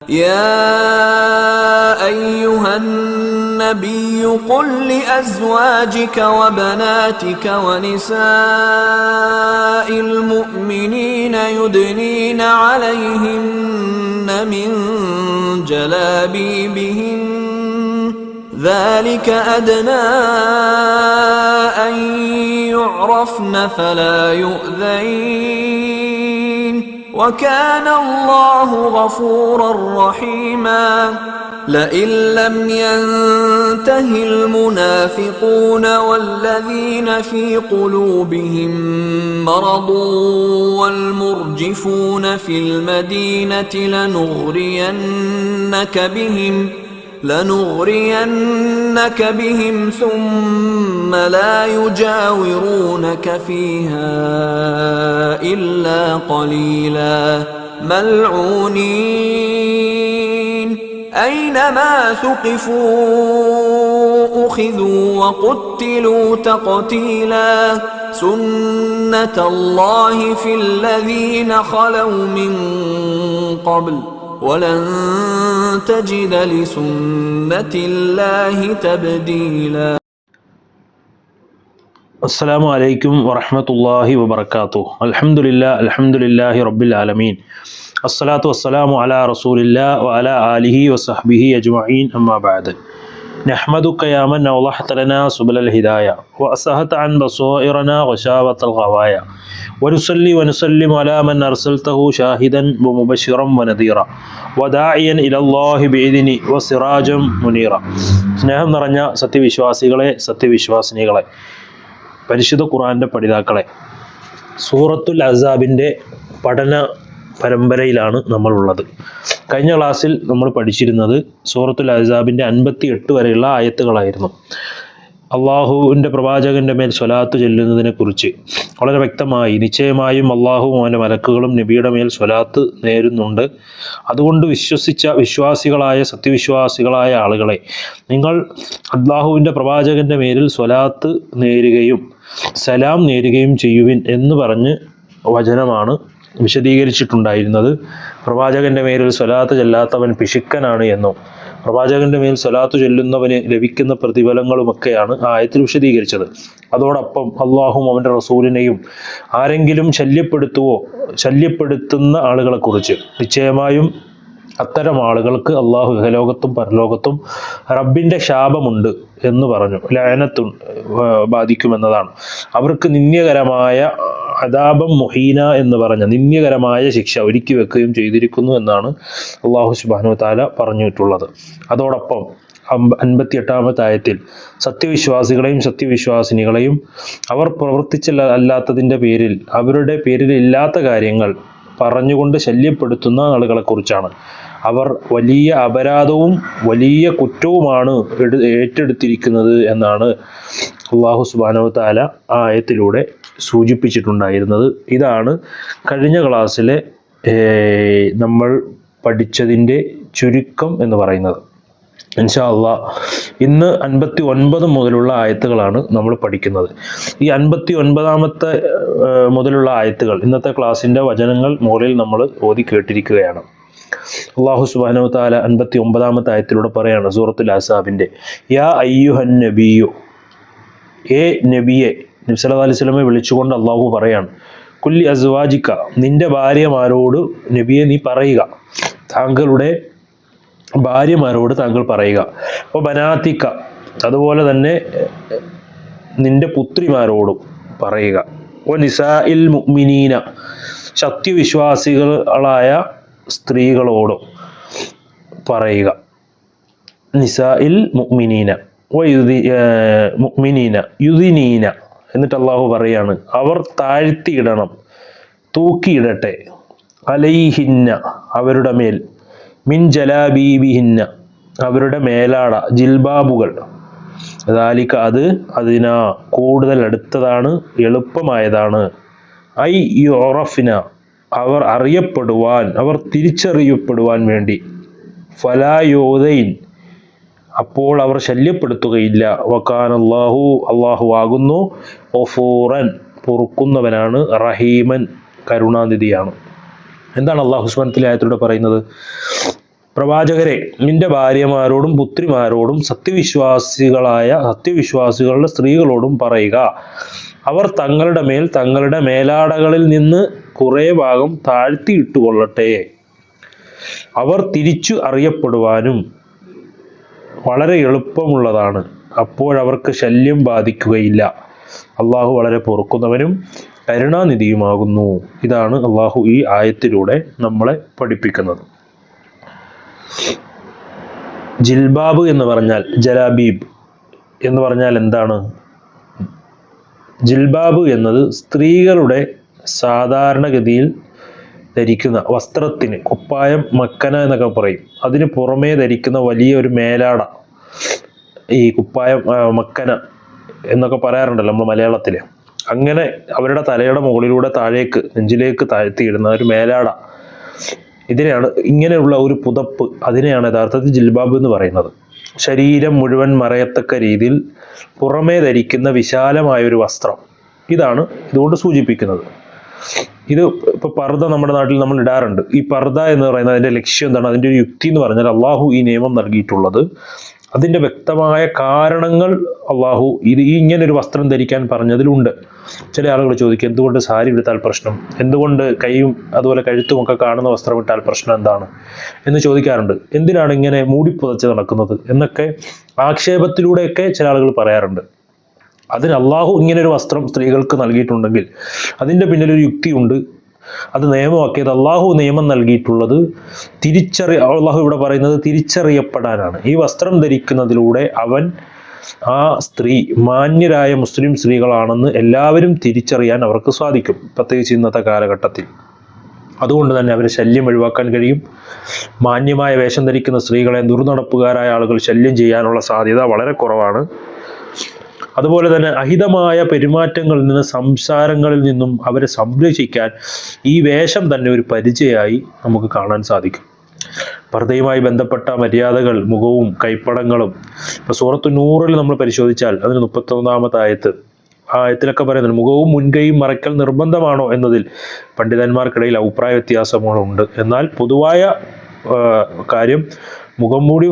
يا أيها النبي قل لأزواجك وبناتك ونساء المؤمنين يدنين عليهن من جلابيبهن ذلك أدنى أن يعرفن فلا يؤذين وكان الله غفورا رحيما لئن لم ينته المنافقون والذين في قلوبهم مرض والمرجفون في المدينة لنغرينك بهم ثم لا يجاورونك فيها إلا قليلا ملعونين أينما ثقفوا أخذوا وقتلوا تقتيلا سنة الله في الذين خلوا من قبل ولن تجد لسنة الله تبديلا. السلام عليكم ورحمة الله وبركاته. الحمد لله رب العالمين. الصلاة والسلام على رسول الله وعلى آله وصحبه أجمعين أما بعد. نحمدك يا من أوضحت لنا سبل الهداية وأصحت عن بصائرنا وشاوة الغوايا ونصلي ونسلم على من أرسلته شاهدا ومبشرا ونذيرا وداعيا إلى الله بإذنه وسراجا منيرا. സ്നേഹം നിറഞ്ഞ സത്യവിശ്വാസികളെ, സത്യവിശ്വാസിനികളെ, പരിശുദ്ധ ഖുർആന്റെ പഠിതാക്കളെ, സൂറത്തുൽ അഹ്സാബിൻ്റെ പഠന പരമ്പരയിലാണ് നമ്മളുള്ളത്. കഴിഞ്ഞ ക്ലാസ്സിൽ നമ്മൾ പഠിച്ചിരുന്നത് സൂറത്തുൽ അഹ്സാബിൻ്റെ 58 വരെയുള്ള ആയത്തുകളായിരുന്നു. അള്ളാഹുവിൻ്റെ പ്രവാചകൻ്റെ മേൽ സ്വലാത്ത് ചൊല്ലുന്നതിനെ കുറിച്ച് വളരെ വ്യക്തമായി, നിശ്ചയമായും അള്ളാഹുവും അവൻ്റെ മലക്കുകളും നബിയുടെ മേൽ സ്വലാത്ത് നേരുന്നുണ്ട്. അതുകൊണ്ട് വിശ്വാസികളായ സത്യവിശ്വാസികളായ ആളുകളെ, നിങ്ങൾ അള്ളാഹുവിൻ്റെ പ്രവാചകൻ്റെ മേലിൽ സ്വലാത്ത് നേരുകയും സലാം നേരുകയും ചെയ്യുവിൻ എന്ന് പറഞ്ഞ് വചനമാണ് വിശദീകരിച്ചിട്ടുണ്ടായിരുന്നത്. പ്രവാചകന്റെ മേലിൽ സ്വലാത്ത് ചൊല്ലാത്തവൻ പിശുക്കനാണ് എന്നും പ്രവാചകന്റെ മേൽ സ്വലാത്ത് ചൊല്ലുന്നവന് ലഭിക്കുന്ന പ്രതിഫലങ്ങളുമൊക്കെയാണ് ആയത്തിൽ വിശദീകരിച്ചത്. അതോടൊപ്പം അള്ളാഹുവും അവൻ്റെ റസൂലിനെയും ആരെങ്കിലും ശല്യപ്പെടുത്തുന്ന ആളുകളെ കുറിച്ച്, നിശ്ചയമായും അത്തരം ആളുകൾക്ക് അള്ളാഹു ഇഹലോകത്തും പരലോകത്തും റബ്ബിൻ്റെ ശാപമുണ്ട് എന്ന് പറഞ്ഞു. ലഅനത്ത് ബാധിക്കുമെന്നതാണ്. അവർക്ക് നിന്ദ്യകരമായ അദാബം മുഹീന എന്ന് പറഞ്ഞ നിന്ദ്യകരമായ ശിക്ഷ ഒരുക്കി വെക്കുകയും ചെയ്തിരിക്കുന്നു എന്നാണ് അള്ളാഹു സുബ്ഹാനഹു വ തആല പറഞ്ഞിട്ടുള്ളത്. അതോടൊപ്പം 58-ാമത്തെ ആയത്തിൽ സത്യവിശ്വാസികളെയും സത്യവിശ്വാസിനികളെയും അവർ പ്രവർത്തിച്ചല്ലാത്തതിൻ്റെ പേരിൽ, അവരുടെ പേരിൽ ഇല്ലാത്ത കാര്യങ്ങൾ പറഞ്ഞുകൊണ്ട് ശല്യപ്പെടുത്തുന്ന ആളുകളെ കുറിച്ചാണ്. അവർ വലിയ അപരാധവും വലിയ കുറ്റവുമാണ് ഏറ്റെടുത്തിരിക്കുന്നത് എന്നാണ് അല്ലാഹു സുബ്ഹാനഹു വ തആല ആ ആയത്തിലൂടെ സൂചിപ്പിച്ചിട്ടുണ്ടായിരുന്നത്. ഇതാണ് കഴിഞ്ഞ ക്ലാസ്സിലെ നമ്മൾ പഠിച്ചതിൻ്റെ ചുരുക്കം എന്ന് പറയുന്നത്. ഇൻഷാ അല്ലാഹ് ഇന്ന് 59 മുതലുള്ള ആയത്തുകളാണ് നമ്മൾ പഠിക്കുന്നത്. ഈ 59-ാമത്തെ മുതലുള്ള ആയത്തുകൾ, ഇന്നത്തെ ക്ലാസ്സിൻ്റെ വചനങ്ങൾ മുകളിൽ നമ്മൾ ഓതി കേട്ടിരിക്കുകയാണ്. അല്ലാഹു സുബ്ഹാനഹു വ തആല 59-ാമത്തെ ആയത്തിലൂടെ പറയാണ് സൂറത്തുൽ അഹ്സാബിൻ്റെ, യാ അയ്യുഹൻ നബിയു, ഏ നബിയെ, നബി സല്ലല്ലാഹു അലൈഹി വസല്ലമയെ വിളിച്ചുകൊണ്ട് അള്ളാഹു പറയാണ്, കുല്ലി അസ്വാജിക, നിന്റെ ഭാര്യമാരോട് നബിയെ നീ പറയുക, താങ്കളുടെ ഭാര്യമാരോട് താങ്കൾ പറയുക. അപ്പോൾ ബനാത്തിക്ക, അതുപോലെ തന്നെ നിന്റെ പുത്രിമാരോടും പറയുക. ഓ നിസാഇൽ മുഅ്മിനീന, സത്യവിശ്വാസികളായ സ്ത്രീകളോടും പറയുക. നിസാഇൽ മുഅ്മിനീന മുഅ്മിനീന യുദിനീന, എന്നിട്ട് അള്ളാഹു പറയാണ്, അവർ താഴ്ത്തിയിടണം, തൂക്കിയിടട്ടെ, അലൈഹിന്ന, അവരുടെ മേൽ, മിൻ ജലാബീബിഹിന്ന, അവരുടെ മേലാട, ജിൽബാബുകൾ, ദാലിക, അത്, അതിനാ, കൂടുതൽ അടുത്തതാണ്, എളുപ്പമായതാണ്, ഐ യുറഫ്ന, അവർ അറിയപ്പെടുവാൻ, അവർ തിരിച്ചറിയപ്പെടുവാൻ വേണ്ടി, ഫലാ യൂദൈൻ, അപ്പോൾ അവർ ശല്യപ്പെടുത്തുകയില്ല, വകാനല്ലാഹു, അള്ളാഹു ആകുന്നു, ഗഫൂറൻ, പൊറുക്കുന്നവനാണ്, റഹീമൻ, കരുണാനിധിയാണ്. എന്താണ് അള്ളാഹു സുബ്ഹാനഹു വ തആല ആയത്തിലൂടെ പറയുന്നത്? പ്രവാചകരെ, നിന്റെ ഭാര്യമാരോടും പുത്രിമാരോടും സത്യവിശ്വാസികളുടെ സ്ത്രീകളോടും പറയുക, അവർ തങ്ങളുടെ മേൽ തങ്ങളുടെ മേലാടകളിൽ നിന്ന് കുറെ ഭാഗം താഴ്ത്തിയിട്ടുകൊള്ളട്ടെ. അവർ തിരിച്ചു അറിയപ്പെടുവാനും വളരെ എളുപ്പമുള്ളതാണ്. അപ്പോഴവർക്ക് ശല്യം ബാധിക്കുകയില്ല. അള്ളാഹു വളരെ പൊറുക്കുന്നവനും കരുണാനിധിയുമാകുന്നു. ഇതാണ് അള്ളാഹു ഈ ആയത്തിലൂടെ നമ്മളെ പഠിപ്പിക്കുന്നത്. ജിൽബാബ് എന്ന് പറഞ്ഞാൽ, ജലാബീബ് എന്ന് പറഞ്ഞാൽ എന്താണ്? ജിൽബാബ് എന്നത് സ്ത്രീകളുടെ സാധാരണഗതിയിൽ ധരിക്കുന്ന വസ്ത്രത്തിന്, കുപ്പായം, മക്കന എന്നൊക്കെ പറയും, അതിന് പുറമേ ധരിക്കുന്ന വലിയൊരു മേലാട, ഈ കുപ്പായം, മക്കന എന്നൊക്കെ പറയാറുണ്ടല്ലോ നമ്മൾ മലയാളത്തിൽ. അങ്ങനെ അവരുടെ തലയുടെ മുകളിലൂടെ താഴേക്ക് നെഞ്ചിലേക്ക് താഴ്ത്തിയിടുന്ന ഒരു മേലാട, ഇതിനെയാണ്, ഇങ്ങനെയുള്ള ഒരു പുതപ്പ്, അതിനെയാണ് യഥാർത്ഥത്തിൽ ജിൽബാബ് എന്ന് പറയുന്നത്. ശരീരം മുഴുവൻ മറയത്തക്ക രീതിയിൽ പുറമേ ധരിക്കുന്ന വിശാലമായ ഒരു വസ്ത്രം, ഇതാണ് ഇതുകൊണ്ട് സൂചിപ്പിക്കുന്നത്. ഇത് ഇപ്പോൾ പർദ്ദ നമ്മുടെ നാട്ടിൽ നമ്മൾ ഇടാറുണ്ട്. ഈ പർദ്ദ എന്ന് പറയുന്നത് അതിൻ്റെ ലക്ഷ്യം എന്താണ്? അതിൻ്റെ ഒരു യുക്തി എന്ന് പറഞ്ഞാൽ, അള്ളാഹു ഈ നിയമം നൽകിയിട്ടുള്ളത്, അതിൻ്റെ വ്യക്തമായ കാരണങ്ങൾ അള്ളാഹു ഇങ്ങനൊരു വസ്ത്രം ധരിക്കാൻ പറഞ്ഞതിലുണ്ട്. ചില ആളുകൾ ചോദിക്കും, എന്തുകൊണ്ട് സാരി എടുത്താൽ പ്രശ്നം, എന്തുകൊണ്ട് കൈയും അതുപോലെ കഴുത്തുമൊക്കെ കാണുന്ന വസ്ത്രം ഇട്ടാൽ പ്രശ്നം എന്താണ് എന്ന് ചോദിക്കാറുണ്ട്. എന്തിനാണ് ഇങ്ങനെ മൂടിപ്പുതച്ച് നടക്കുന്നത് എന്നൊക്കെ ആക്ഷേപത്തിലൂടെയൊക്കെ ചില ആളുകൾ പറയാറുണ്ട്. അതിന് അള്ളാഹു ഇങ്ങനൊരു വസ്ത്രം സ്ത്രീകൾക്ക് നൽകിയിട്ടുണ്ടെങ്കിൽ അതിൻ്റെ പിന്നിലൊരു യുക്തിയുണ്ട്. അത് നിയമമാക്കിയത്, അള്ളാഹു നിയമം നൽകിയിട്ടുള്ളത് അള്ളാഹു ഇവിടെ പറയുന്നത് തിരിച്ചറിയപ്പെടാനാണ്. ഈ വസ്ത്രം ധരിക്കുന്നതിലൂടെ ആ സ്ത്രീ മാന്യരായ മുസ്ലിം സ്ത്രീകളാണെന്ന് എല്ലാവരും തിരിച്ചറിയാൻ അവർക്ക് സാധിക്കും, പ്രത്യേകിച്ച് ഇന്നത്തെ കാലഘട്ടത്തിൽ. അതുകൊണ്ട് തന്നെ അവരെ ശല്യം ഒഴിവാക്കാൻ കഴിയും. മാന്യമായ വേഷം ധരിക്കുന്ന സ്ത്രീകളെ ദുർനടപ്പുകാരായ ആളുകൾ ശല്യം ചെയ്യാനുള്ള സാധ്യത വളരെ കുറവാണ്. അതുപോലെ തന്നെ അഹിതമായ പെരുമാറ്റങ്ങളിൽ നിന്ന്, സംസാരങ്ങളിൽ നിന്നും അവരെ സംരക്ഷിക്കാൻ ഈ വേഷം തന്നെ ഒരു പരിചയമായി നമുക്ക് കാണാൻ സാധിക്കും. പർദ്ദയുമായി ബന്ധപ്പെട്ട മര്യാദകൾ, മുഖവും കൈപ്പടങ്ങളും, ഇപ്പോൾ സൂറത്തു നൂറിൽ നമ്മൾ പരിശോധിച്ചാൽ അതിന് 31-ാമത്തെ ആയത്ത്, ആ ആയത്തിലൊക്കെ പറയുന്നുണ്ട്, മുഖവും മുൻകൈയും മറയ്ക്കൽ നിർബന്ധമാണോ എന്നതിൽ പണ്ഡിതന്മാർക്കിടയിൽ അഭിപ്രായ വ്യത്യാസങ്ങളുണ്ട്. എന്നാൽ പൊതുവായ കാര്യം, മുഖം മൂടി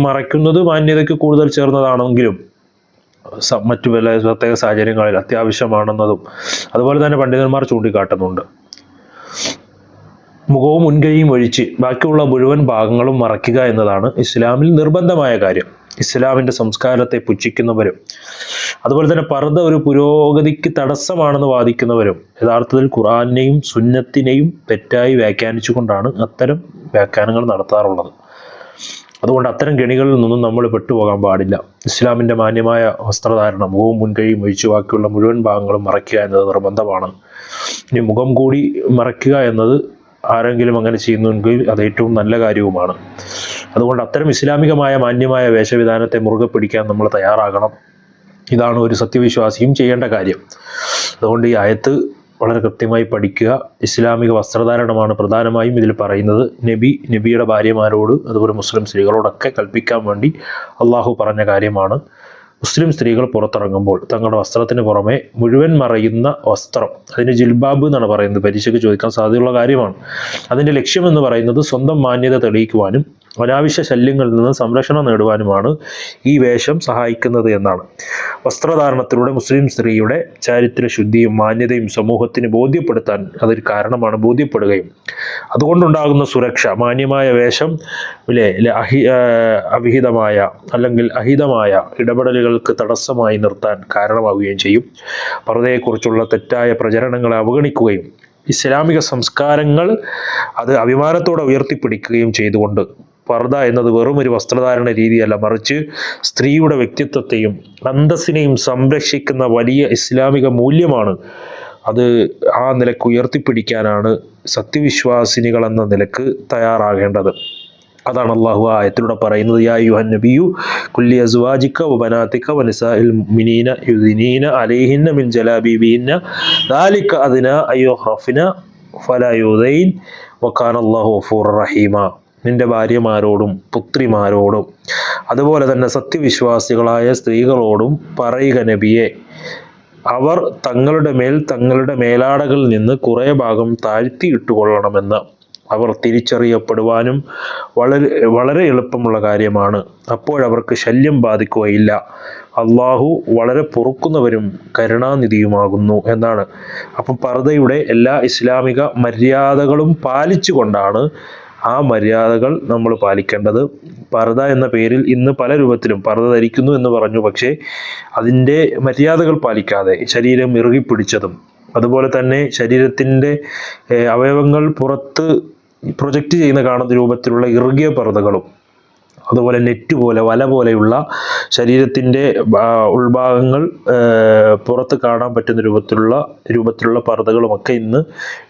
മറയ്ക്കുന്നത് മാന്യതയ്ക്ക് കൂടുതൽ ചേർന്നതാണെങ്കിലും മറ്റു പല പ്രത്യേക സാഹചര്യങ്ങളിൽ അത്യാവശ്യമാണെന്നതും അതുപോലെ തന്നെ പണ്ഡിതന്മാർ ചൂണ്ടിക്കാട്ടുന്നുണ്ട്. മുഖവും മുൻകൈയും ഒഴിച്ച് ബാക്കിയുള്ള മുഴുവൻ ഭാഗങ്ങളും മറയ്ക്കുക എന്നതാണ് ഇസ്ലാമിൽ നിർബന്ധമായ കാര്യം. ഇസ്ലാമിൻ്റെ സംസ്കാരത്തെ പുച്ഛിക്കുന്നവരും അതുപോലെ തന്നെ പർദ്ദ ഒരു പുരോഗതിക്ക് തടസ്സമാണെന്ന് വാദിക്കുന്നവരും യഥാർത്ഥത്തിൽ ഖുർആനെയും സുന്നത്തിനെയും തെറ്റായി വ്യാഖ്യാനിച്ചുകൊണ്ടാണ് അത്തരം വ്യാഖ്യാനങ്ങൾ നടത്താറുള്ളത്. അതുകൊണ്ട് അത്തരം കെണികളിൽ നിന്നും നമ്മൾ പെട്ടുപോകാൻ പാടില്ല. ഇസ്ലാമിൻ്റെ മാന്യമായ വസ്ത്രധാരണം, മുഖവും മുൻകൈയും ഒഴിച്ച് ബാക്കിയുള്ള മുഴുവൻ ഭാഗങ്ങളും മറയ്ക്കുക എന്നത് നിർബന്ധമാണ്. ഇനി മുഖം കൂടി മറയ്ക്കുക എന്നത് ആരെങ്കിലും അങ്ങനെ ചെയ്യുന്നുവെങ്കിൽ അത് ഏറ്റവും നല്ല കാര്യവുമാണ്. അതുകൊണ്ട് അത്തരം ഇസ്ലാമികമായ മാന്യമായ വേഷവിധാനത്തെ മുറുകെ പിടിക്കാൻ നമ്മൾ തയ്യാറാകണം. ഇതാണ് ഒരു സത്യവിശ്വാസിയും ചെയ്യേണ്ട കാര്യം. അതുകൊണ്ട് ഈ ആയത്ത് വളരെ കൃത്യമായി പഠിക്കുക. ഇസ്ലാമിക വസ്ത്രധാരണമാണ് പ്രധാനമായും ഇതിൽ പറയുന്നത്. നബിയുടെ ഭാര്യമാരോട് അതുപോലെ മുസ്ലിം സ്ത്രീകളോടൊക്കെ കൽപ്പിക്കാൻ വേണ്ടി അള്ളാഹു പറഞ്ഞ കാര്യമാണ്. മുസ്ലിം സ്ത്രീകൾ പുറത്തിറങ്ങുമ്പോൾ തങ്ങളുടെ വസ്ത്രത്തിന് പുറമെ മുഴുവൻ മറയുന്ന വസ്ത്രം, അതിന് ജിൽബാബ് എന്നാണ് പറയുന്നത്, പരീക്ഷയ്ക്ക് ചോദിക്കാൻ സാധ്യതയുള്ള കാര്യമാണ്. അതിൻ്റെ ലക്ഷ്യമെന്ന് പറയുന്നത് സ്വന്തം മാന്യത തെളിയിക്കുവാനും അനാവശ്യ ശല്യങ്ങളിൽ നിന്ന് സംരക്ഷണം നേടുവാനുമാണ് ഈ വേഷം സഹായിക്കുന്നത് എന്നാണ്. വസ്ത്രധാരണത്തിലൂടെ മുസ്ലിം സ്ത്രീയുടെ ചാരിത്ര ശുദ്ധിയും മാന്യതയും സമൂഹത്തിന് ബോധ്യപ്പെടുത്താൻ അതൊരു കാരണമാണ്, ബോധ്യപ്പെടുകയും അതുകൊണ്ടുണ്ടാകുന്ന സുരക്ഷ, മാന്യമായ വേഷം അവിഹിതമായ അല്ലെങ്കിൽ അഹിതമായ ഇടപെടലുകൾക്ക് തടസ്സമായി നിർത്താൻ കാരണമാവുകയും ചെയ്യും. പർദ്ദയെക്കുറിച്ചുള്ള തെറ്റായ പ്രചരണങ്ങളെ അവഗണിക്കുകയും ഇസ്ലാമിക സംസ്കാരങ്ങൾ അത് അഭിമാനത്തോടെ ഉയർത്തിപ്പിടിക്കുകയും ചെയ്തുകൊണ്ട് പർദ്ദ എന്നത് വെറും ഒരു വസ്ത്രധാരണ രീതിയല്ല, മറിച്ച് സ്ത്രീയുടെ വ്യക്തിത്വത്തെയും അന്തസ്സിനെയും സംരക്ഷിക്കുന്ന വലിയ ഇസ്ലാമിക മൂല്യമാണ്. അത് ആ നിലക്ക് ഉയർത്തിപ്പിടിക്കാനാണ് സത്യവിശ്വാസിനികൾ എന്ന നിലക്ക് തയ്യാറാകേണ്ടത്. അതാണ് അള്ളാഹു ആയത്തിലൂടെ പറയുന്നത്, യാ അയ്യുഹൻ നബിയു കുല്ലി അസ്വാജിക വബനാതിക വനിസാഇൽ മുഅ്മിനീന യുദ്നീന അലൈഹിന്ന മിൻ ജലാബീബിഹിന്ന ദാലിക അദ്നാ അയ്യുഖഫിന ഫലാ യുദൈൻ വകാന അല്ലാഹു ഗഫൂറർ റഹീമ. നിന്റെ ഭാര്യമാരോടും പുത്രിമാരോടും അതുപോലെ തന്നെ സത്യവിശ്വാസികളായ സ്ത്രീകളോടും പറയുക നബിയെ, അവർ തങ്ങളുടെ മേലാടകളിൽ നിന്ന് കുറേ ഭാഗം താഴ്ത്തിയിട്ടുകൊള്ളണമെന്ന് അവർ തിരിച്ചറിയപ്പെടുവാനും വളരെ വളരെ എളുപ്പമുള്ള കാര്യമാണ്. അപ്പോഴവർക്ക് ശല്യം ബാധിക്കുകയില്ല. അള്ളാഹു വളരെ പൊറുക്കുന്നവരും കരുണാനിധിയുമാകുന്നു എന്നാണ്. അപ്പം പർദയുടെ എല്ലാ ഇസ്ലാമിക മര്യാദകളും പാലിച്ചുകൊണ്ടാണ് ആ മര്യാദകൾ നമ്മൾ പാലിക്കേണ്ടത്. പർദ എന്ന പേരിൽ ഇന്ന് പല രൂപത്തിലും പർദ ധരിക്കുന്നു എന്ന് പറഞ്ഞു, പക്ഷേ അതിൻ്റെ മര്യാദകൾ പാലിക്കാതെ ശരീരം ഇറുകിപ്പിടിച്ചതും അതുപോലെ തന്നെ ശരീരത്തിൻ്റെ അവയവങ്ങൾ പുറത്ത് പ്രൊജക്റ്റ് ചെയ്യുന്ന കാണുന്ന രൂപത്തിലുള്ള ഇറുകിയ പർദകളും അതുപോലെ നെറ്റ് പോലെ വല പോലെയുള്ള ശരീരത്തിൻ്റെ ഉൾഭാഗങ്ങൾ പുറത്ത് കാണാൻ പറ്റുന്ന രൂപത്തിലുള്ള പർദകളുമൊക്കെ ഇന്ന്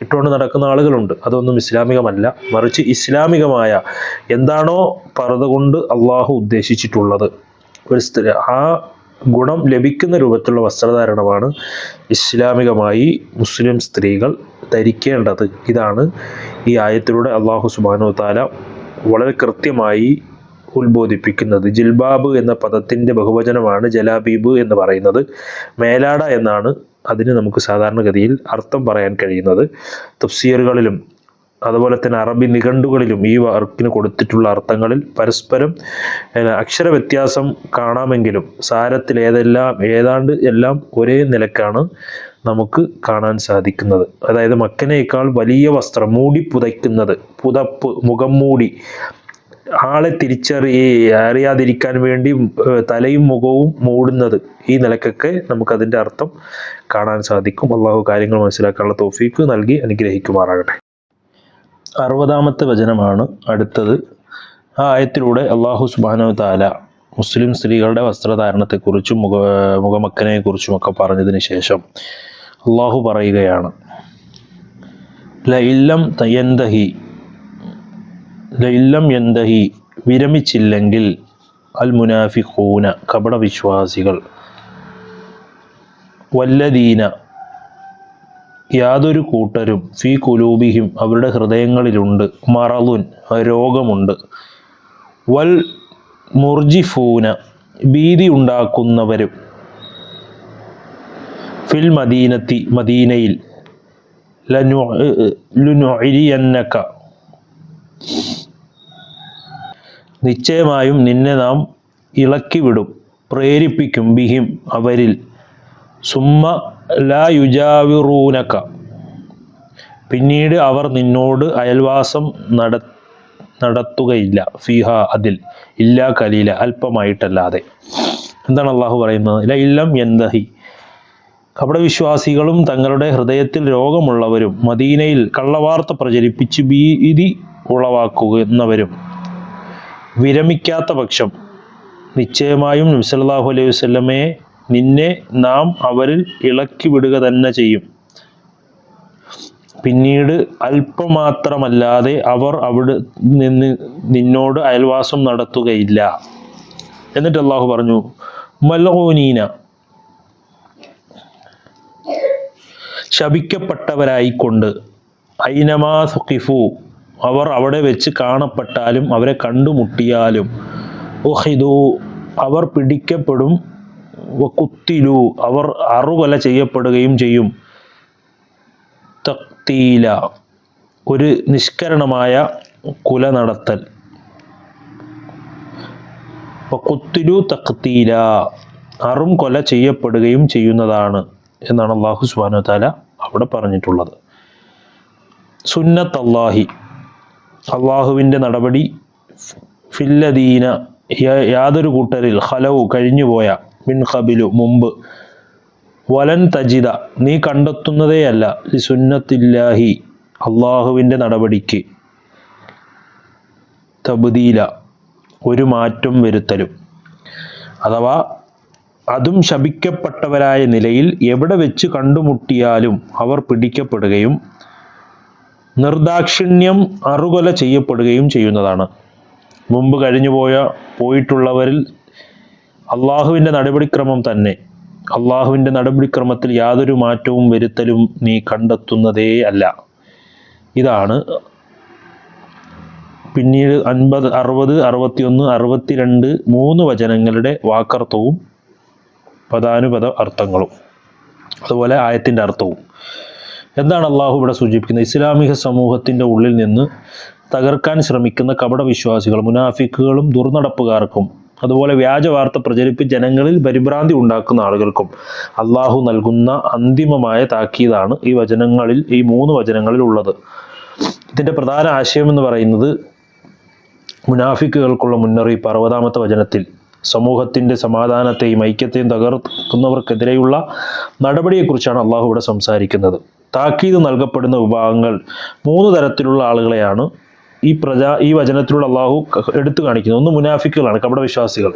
ഇട്ടുകൊണ്ട് നടക്കുന്ന ആളുകളുണ്ട്. അതൊന്നും ഇസ്ലാമികമല്ല. മറിച്ച് ഇസ്ലാമികമായ എന്താണോ പർദ കൊണ്ട് അള്ളാഹു ഉദ്ദേശിച്ചിട്ടുള്ളത്, ഒരു സ്ത്രീ ആ ഗുണം ലഭിക്കുന്ന രൂപത്തിലുള്ള വസ്ത്രധാരണമാണ് ഇസ്ലാമികമായി മുസ്ലിം സ്ത്രീകൾ ധരിക്കേണ്ടത്. ഇതാണ് ഈ ആയത്തിലൂടെ അള്ളാഹു സുബ്ഹാനഹു വ തആല വളരെ കൃത്യമായി ഉത്ബോധിപ്പിക്കുന്നത്. ജിൽബാബ് എന്ന പദത്തിൻ്റെ ബഹുവചനമാണ് ജലാബീബ് എന്ന് പറയുന്നത്. മേലാട എന്നാണ് അതിന് നമുക്ക് സാധാരണഗതിയിൽ അർത്ഥം പറയാൻ കഴിയുന്നത്. തഫ്സീറുകളിലും അതുപോലെ തന്നെ അറബി നിഘണ്ടുകളിലും ഈ വാക്കിന് കൊടുത്തിട്ടുള്ള അർത്ഥങ്ങളിൽ പരസ്പരം അക്ഷര വ്യത്യാസം കാണാമെങ്കിലും സാരത്തിൽ ഏതാണ്ട് എല്ലാം ഒരേ നിലക്കാണ് നമുക്ക് കാണാൻ സാധിക്കുന്നത്. അതായത് മക്കനേക്കാൾ വലിയ വസ്ത്രം മൂടി പുതയ്ക്കുന്നത്, പുതപ്പ്, മുഖം മൂടി, ആളെ അറിയാതിരിക്കാൻ വേണ്ടി തലയും മുഖവും മൂടുന്നത്, ഈ നിലക്കൊക്കെ നമുക്കതിൻ്റെ അർത്ഥം കാണാൻ സാധിക്കും. അള്ളാഹു കാര്യങ്ങൾ മനസ്സിലാക്കാനുള്ള തൗഫീക്ക് നൽകി അനുഗ്രഹിക്കുമാറാകട്ടെ. 60-ാമത്തെ വചനമാണ് അടുത്തത്. ആ ആയത്തിലൂടെ അള്ളാഹു സുബ്ഹാനഹു വ തആല മുസ്ലിം സ്ത്രീകളുടെ വസ്ത്രധാരണത്തെക്കുറിച്ചും മുഖമക്കനെക്കുറിച്ചുമൊക്കെ പറഞ്ഞതിന് ശേഷം അള്ളാഹു പറയുകയാണ്, ലഇല്ലം യന്തഹി വിരമിച്ചില്ലെങ്കിൽ അൽ മുനാഫിഖൂന കപടവിശ്വാസികൾ, വല്ലദീന യാതൊരു കൂട്ടരും, ഫീ കുലൂബിഹിം അവരുടെ ഹൃദയങ്ങളിലുണ്ട്, മറളുൻ രോഗമുണ്ട്, വൽ മുർജിഫൂന ഭീതി ഉണ്ടാക്കുന്നവരും, ഫിൽ മദീനത്തി മദീനയിൽ, ലനുഇരിയന്നക നിശ്ചയമായും നിന്നെ നാം ഇളക്കിവിടും, പ്രേരിപ്പിക്കും, ബിഹിം അവരിൽ, സുമ്മ ലാ യുജാവിറൂനക പിന്നീട് അവർ നിന്നോട് അയൽവാസം നടത്തുകയില്ല, ഫിഹ അതിൽ, ഇല്ലാ കലീല അല്പമായിട്ടല്ലാതെ. എന്താണ് അള്ളാഹു പറയുന്നത്? ലഇല്ലം യന്തഹി കപടവിശ്വാസികളും തങ്ങളുടെ ഹൃദയത്തിൽ രോഗമുള്ളവരും മദീനയിൽ കള്ളവാർത്ത പ്രചരിപ്പിച്ച് ഭീതി ഉളവാക്കുന്നവരും വിരമിക്കാത്ത പക്ഷം നിശ്ചയമായും നബി സല്ലല്ലാഹു അലൈഹി വസല്ലമയെ നിന്നെ നാം അവരിൽ ഇളക്കി വിടുക തന്നെ ചെയ്യും. പിന്നീട് അല്പമാത്രമല്ലാതെ അവർ അവിടെ നിന്ന് നിന്നോട് അയൽവാസം നടത്തുകയില്ല. എന്നിട്ട് അള്ളാഹു പറഞ്ഞു, മൽഊനീന ശപിക്കപ്പെട്ടവരായിക്കൊണ്ട്, ഐനമാ സുഖിഫു അവർ അവിടെ വെച്ച് കാണപ്പെട്ടാലും അവരെ കണ്ടുമുട്ടിയാലും, ഉഖിദു അവർ പിടിക്കപ്പെടും, വകുത്തിലു അവർ അറുകൊല ചെയ്യപ്പെടുകയും ചെയ്യും, തഖ്തീല ഒരു നിഷ്കരണമായ കുല നടത്തൽ, വകുത്തിലു തഖ്തീല അറും കൊല ചെയ്യപ്പെടുകയും ചെയ്യുന്നതാണ് എന്നാണ് അല്ലാഹു സുബ്ഹാനഹു വ തആല അവിടെ പറഞ്ഞിട്ടുള്ളത്. സുന്നത്ത് അല്ലാഹി അള്ളാഹുവിൻ്റെ നടപടി, ഫില്ലദീന യാതൊരു കൂട്ടരിൽ, ഖലവു കഴിഞ്ഞുപോയ, മിൻ ഖബിലു മുമ്പ്, വലൻ തജിദ നീ കണ്ടെത്തുന്നതേയല്ല, ലിസുന്നത്തില്ലാഹി അള്ളാഹുവിൻ്റെ നടപടിക്ക്, തബ്ദീല ഒരു മാറ്റം വരുത്തലും. അഥവാ അതും ശപിക്കപ്പെട്ടവരായ നിലയിൽ എവിടെ വെച്ച് കണ്ടുമുട്ടിയാലും അവർ പിടിക്കപ്പെടുകയും നിർദാക്ഷിണ്യം അറുകൊല ചെയ്യപ്പെടുകയും ചെയ്യുന്നതാണ്. മുമ്പ് പോയിട്ടുള്ളവരിൽ അള്ളാഹുവിൻ്റെ നടപടിക്രമം തന്നെ, അള്ളാഹുവിൻ്റെ നടപടിക്രമത്തിൽ യാതൊരു മാറ്റവും വരുത്തലും നീ കണ്ടെത്തുന്നതേ അല്ല. ഇതാണ് പിന്നീട് 50, 60, 61, 62 3 വചനങ്ങളുടെ വാക്കർത്ഥവും പദാനുപദ അർത്ഥങ്ങളും അതുപോലെ ആയത്തിൻ്റെ അർത്ഥവും. എന്താണ് അള്ളാഹു ഇവിടെ സൂചിപ്പിക്കുന്നത്? ഇസ്ലാമിക സമൂഹത്തിൻ്റെ ഉള്ളിൽ നിന്ന് തകർക്കാൻ ശ്രമിക്കുന്ന കപടവിശ്വാസികൾ, മുനാഫിക്കുകളും ദുർനടപ്പുകാർക്കും അതുപോലെ വ്യാജ വാർത്ത പ്രചരിപ്പിച്ച് ജനങ്ങളിൽ പരിഭ്രാന്തി ഉണ്ടാക്കുന്ന ആളുകൾക്കും അള്ളാഹു നൽകുന്ന അന്തിമമായ താക്കീതാണ് ഈ 3 വചനങ്ങളിൽ ഉള്ളത്. ഇതിൻ്റെ പ്രധാന ആശയം എന്ന് പറയുന്നത് മുനാഫിക്കുകൾക്കുള്ള മുന്നറിയിപ്പ് 60-ാമത്തെ വചനത്തിൽ സമൂഹത്തിൻ്റെ സമാധാനത്തെയും ഐക്യത്തെയും തകർക്കുന്നവർക്കെതിരെയുള്ള നടപടിയെക്കുറിച്ചാണ് അള്ളാഹു ഇവിടെ സംസാരിക്കുന്നത്. താക്കീത് നൽകപ്പെടുന്ന വിഭാഗങ്ങൾ 3 തരത്തിലുള്ള ആളുകളെയാണ് ഈ വചനത്തിലുള്ള അള്ളാഹു എടുത്തു കാണിക്കുന്നത്. ഒന്ന് മുനാഫിക്കുകളാണ്, കപടവിശ്വാസികൾ.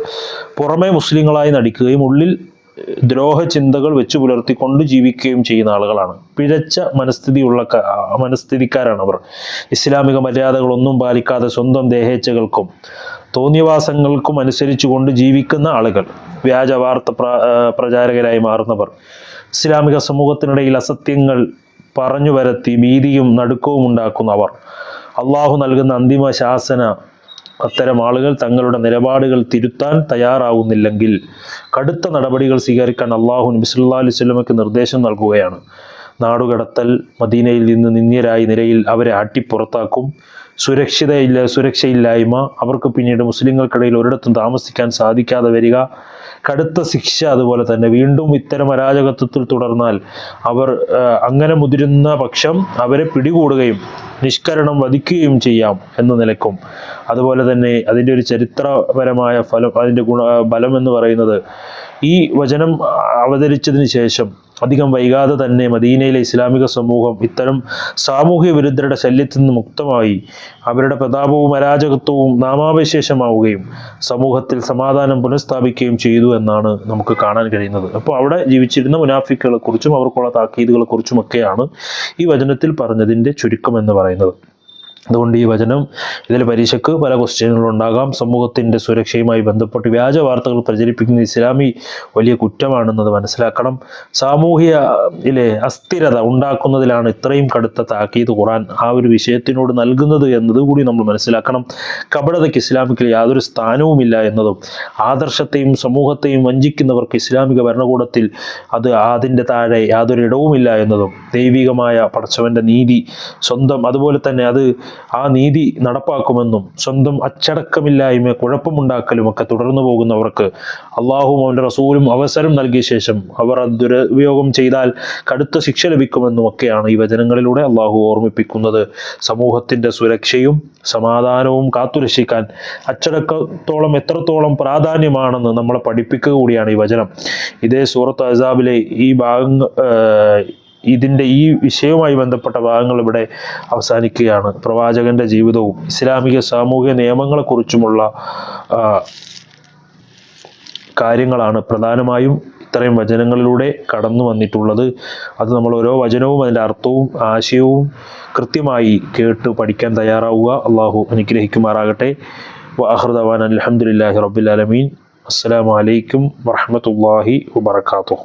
പുറമെ മുസ്ലിങ്ങളായി നടിക്കുകയും ഉള്ളിൽ ദ്രോഹ ചിന്തകൾ വെച്ച് പുലർത്തിക്കൊണ്ട് ജീവിക്കുകയും ചെയ്യുന്ന ആളുകളാണ്. പിഴച്ച മനസ്ഥിതിക്കാരാണ് അവർ. ഇസ്ലാമിക മര്യാദകളൊന്നും പാലിക്കാതെ സ്വന്തം ദേഹേച്ഛകൾക്കും തോന്നിയവാസങ്ങൾക്കും അനുസരിച്ചുകൊണ്ട് ജീവിക്കുന്ന ആളുകൾ, വ്യാജ വാർത്ത പ്രചാരകരായി മാറുന്നവർ, ഇസ്ലാമിക സമൂഹത്തിനിടയിൽ അസത്യങ്ങൾ പറഞ്ഞു വരത്തി ഭീതിയും നടുക്കവും ഉണ്ടാക്കുന്നവർ, അള്ളാഹു നൽകുന്ന അന്തിമ ശാസന അത്തരം ആളുകൾ തങ്ങളുടെ നിലപാടുകൾ തിരുത്താൻ തയ്യാറാവുന്നില്ലെങ്കിൽ കടുത്ത നടപടികൾ സ്വീകരിക്കാൻ അള്ളാഹു നബി സല്ലല്ലാഹു അലൈഹി വസല്ലമയ്ക്ക് നിർദ്ദേശം നൽകുകയാണ്. നാടുകടത്തൽ, മദീനയിൽ നിന്ന് നിന്ദ്യരായ നിലയിൽ അവരെ ആട്ടിപ്പുറത്താക്കും, സുരക്ഷയില്ലായ്മ, അവർക്ക് പിന്നീട് മുസ്ലിങ്ങൾക്കിടയിൽ ഒരിടത്തും താമസിക്കാൻ സാധിക്കാതെ വരിക, കടുത്ത ശിക്ഷ. അതുപോലെ തന്നെ വീണ്ടും ഇത്തരം അരാജകത്വത്തിൽ തുടർന്നാൽ അങ്ങനെ മുതിരുന്ന പക്ഷം അവരെ പിടികൂടുകയും നിഷ്കരണം വധിക്കുകയും ചെയ്യാം എന്ന നിലക്കും. അതുപോലെ തന്നെ അതിൻ്റെ ഒരു ചരിത്രപരമായ ഫലം, അതിൻ്റെ ബലം എന്ന് പറയുന്നത് ഈ വചനം അവതരിച്ചതിന് ശേഷം അധികം വൈകാതെ തന്നെ മദീനയിലെ ഇസ്ലാമിക സമൂഹം ഇത്തരം സാമൂഹ്യ വിരുദ്ധരുടെ ശല്യത്തിൽ നിന്ന് മുക്തമായി അവരുടെ പ്രതാപവും അരാജകത്വവും നാമാവശേഷമാവുകയും സമൂഹത്തിൽ സമാധാനം പുനഃസ്ഥാപിക്കുകയും ചെയ്തു എന്നാണ് നമുക്ക് കാണാൻ കഴിയുന്നത്. അപ്പോൾ അവിടെ ജീവിച്ചിരുന്ന മുനാഫിക്കുകളെ കുറിച്ചും അവർക്കുള്ള താക്കീതുകളെ കുറിച്ചുമൊക്കെയാണ് ഈ വചനത്തിൽ പറഞ്ഞതിൻ്റെ ചുരുക്കം എന്ന് പറയുന്നത്. അതുകൊണ്ട് ഈ വചനം, ഇതിൽ പരീക്ഷയ്ക്ക് പല ക്വസ്റ്റ്യനുകളും ഉണ്ടാകാം. സമൂഹത്തിൻ്റെ സുരക്ഷയുമായി ബന്ധപ്പെട്ട് വ്യാജ വാർത്തകൾ പ്രചരിപ്പിക്കുന്ന ഇസ്ലാമി വലിയ കുറ്റമാണെന്നത് മനസ്സിലാക്കണം. സാമൂഹ്യയിലെ അസ്ഥിരത ഉണ്ടാക്കുന്നതിലാണ് ഇത്രയും കടുത്ത താക്കീത് ഖുർആൻ ആ ഒരു വിഷയത്തിനോട് നൽകുന്നത് എന്നത് കൂടി നമ്മൾ മനസ്സിലാക്കണം. കപടതയ്ക്ക് ഇസ്ലാമിക്കിൽ യാതൊരു സ്ഥാനവുമില്ല എന്നതും, ആദർശത്തെയും സമൂഹത്തെയും വഞ്ചിക്കുന്നവർക്ക് ഇസ്ലാമിക ഭരണകൂടത്തിൽ അതിൻ്റെ താഴെ യാതൊരു ഇടവുമില്ല എന്നതും, ദൈവികമായ പടച്ചവൻ്റെ നീതി സ്വന്തം, അതുപോലെ തന്നെ ആ നീതി നടപ്പാക്കുമെന്നും സ്വന്തം അച്ചടക്കമില്ലായ്മ കുഴപ്പമുണ്ടാക്കലും ഒക്കെ തുടർന്നു പോകുന്നവർക്ക് അള്ളാഹുവും അവൻ്റെ റസൂലും അവസരം നൽകിയ ശേഷം അവർ അത് ദുരുപയോഗം ചെയ്താൽ കടുത്ത ശിക്ഷ ലഭിക്കുമെന്നും ഒക്കെയാണ് ഈ വചനങ്ങളിലൂടെ അള്ളാഹു ഓർമ്മിപ്പിക്കുന്നത്. സമൂഹത്തിൻ്റെ സുരക്ഷയും സമാധാനവും കാത്തുരക്ഷിക്കാൻ അച്ചടക്കത്തോളം എത്രത്തോളം പ്രാധാന്യമാണെന്ന് നമ്മളെ പഠിപ്പിക്കുക കൂടിയാണ് ഈ വചനം. ഇതേ സൂറത്ത് അഹ്സാബിലെ ഇതിൻ്റെ ഈ വിഷയവുമായി ബന്ധപ്പെട്ട ഭാഗങ്ങൾ ഇവിടെ അവസാനിക്കുകയാണ്. പ്രവാചകന്റെ ജീവിതവും ഇസ്ലാമിക സാമൂഹിക നിയമങ്ങളെക്കുറിച്ചുമുള്ള കാര്യങ്ങളാണ് പ്രധാനമായും ഇത്രയും വചനങ്ങളിലൂടെ കടന്നു വന്നിട്ടുള്ളത്. അത് നമ്മൾ ഓരോ വചനവും അതിൻ്റെ അർത്ഥവും ആശയവും കൃത്യമായി കേട്ട് പഠിക്കാൻ തയ്യാറാവുക. അള്ളാഹു അനുഗ്രഹിക്കുമാറാകട്ടെ. വആഖിറു ദഅ്വാനാ അൽഹംദുലില്ലാഹി റബ്ബിൽ ആലമീൻ. അസ്സലാമു അലൈക്കും വറഹ്മത്തുള്ളാഹി വബറകാതുഹു.